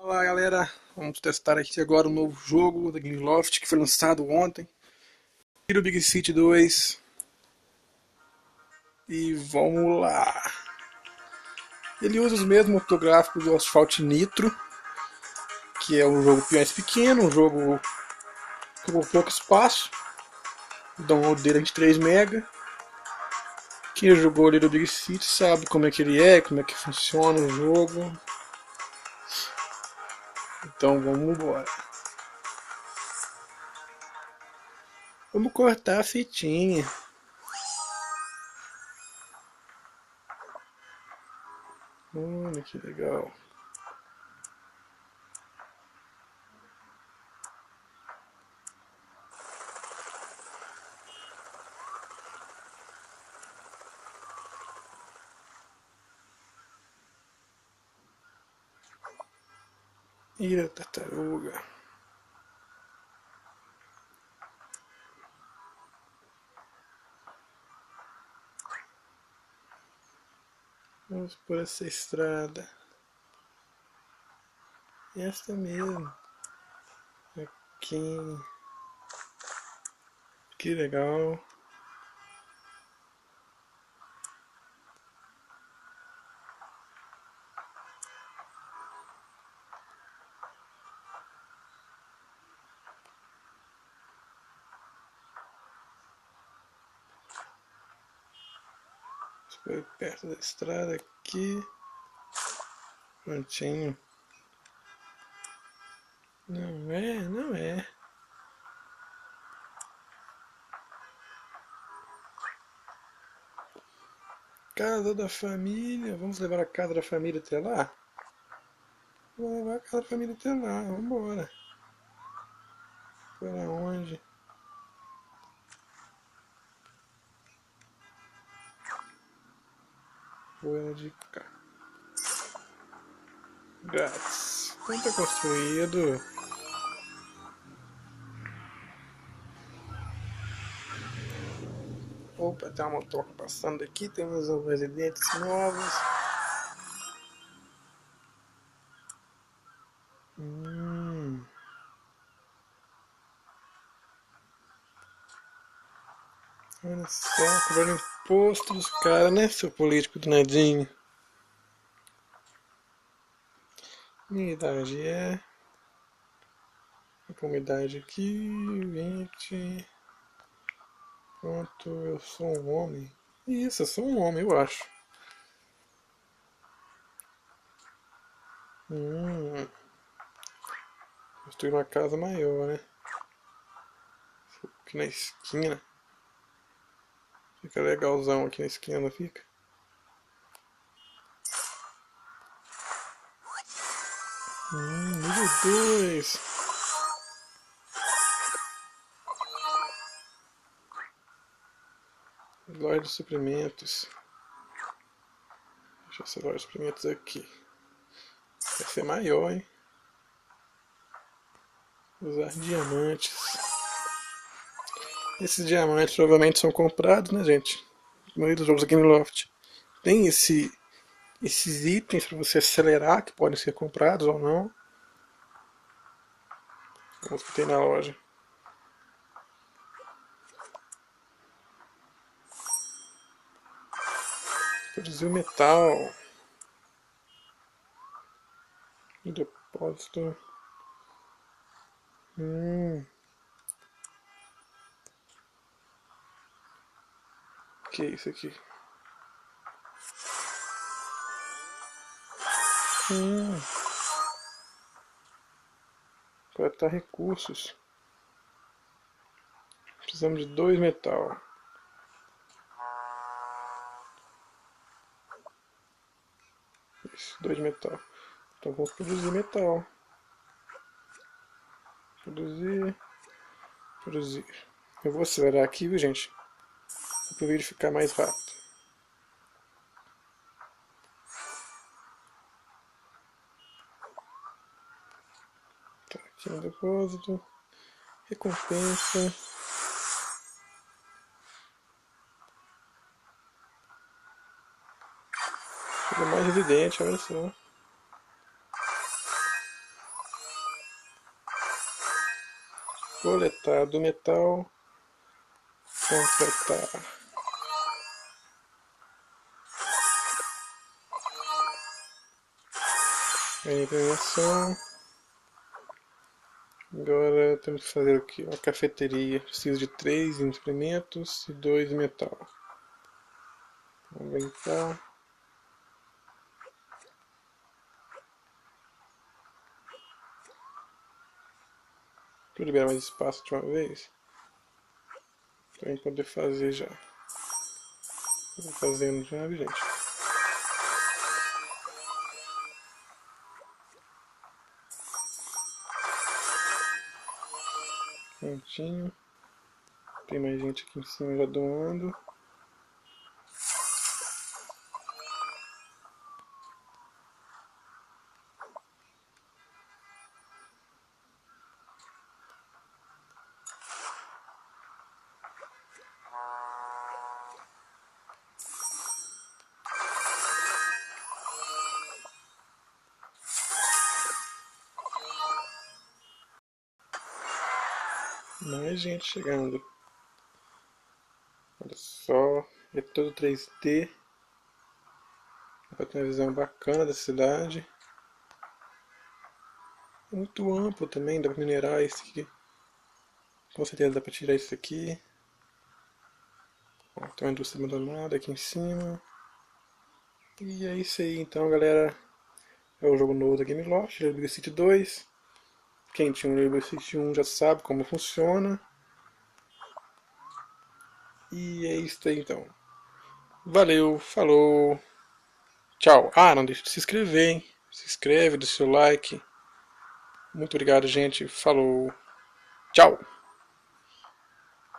Olá galera, vamos testar aqui agora um novo jogo da Gameloft que foi lançado ontem, Little Big City 2, e vamos lá. Ele usa os mesmos motográficos do Asphalt Nitro, que é um jogo peões pequeno, um jogo com pouco espaço, o download dele é de 3 MB. Quem jogou Little Big City sabe como é que ele é, como é que funciona o jogo, então vamos embora. Vamos cortar a fitinha. Olha que legal. Ira tartaruga. Vamos por essa estrada. Esta mesmo. Aqui. Que legal. Foi perto da estrada aqui. Prontinho. Não é, não é. Casa da família. Vamos levar a casa da família até lá? Vamos levar a casa da família até lá. Vamos embora. Para onde? Vou de cá. Grátis. Como tá construído? Opa, tem uma motoca passando aqui. Temos os residentes novos. Hum. Olha só, cobrando imposto dos caras, né, seu político do nadinho. Minha idade é. A idade aqui, 20. Pronto, eu sou um homem. Isso, eu sou um homem, eu acho. Hum, construir uma casa maior, né? Aqui na esquina. Fica legalzão aqui na esquina, não fica? Nível 2. Loja de suprimentos. Deixa essa loja de suprimentos aqui. Vai ser maior, hein? Usar diamantes. Esses diamantes provavelmente são comprados, né, gente? A maioria dos jogos da Gameloft tem esses itens para você acelerar, que podem ser comprados ou não. Vamos que tem na loja. Produziu metal. Depósito. Que é isso aqui? Hum, coletar recursos. Precisamos de 2 metal. Isso, 2 metal. Então vamos produzir metal. Produzir. Produzir. Eu vou acelerar aqui, viu, gente? Para o vídeo ficar mais rápido. Tá, aqui no depósito. Recompensa. Fica mais evidente, olha só. Coletar do metal. Completar. A implementação. Agora temos que fazer o que? Uma cafeteria. Preciso de 3 implementos e 2 metal. Vamos brincar. Deixa eu liberar mais espaço de uma vez. Para poder fazer já. Vou fazendo já, gente. Prontinho. Tem mais gente aqui em cima já doando. Mais gente chegando. Olha só, é todo 3D. Dá pra ter uma visão bacana da cidade. É muito amplo também, dá pra minerar isso aqui. Com certeza dá pra tirar isso aqui. Ó, tem uma indústria abandonada aqui em cima. E é isso aí então, galera. É o jogo novo da Gameloft, Rainbow City 2. Quem tinha um Rainbow City 1 já sabe como funciona. E é isso aí então. Valeu, falou, tchau. Ah, não deixe de se inscrever, hein? Se inscreve, deixa o seu like. Muito obrigado, gente. Falou, tchau.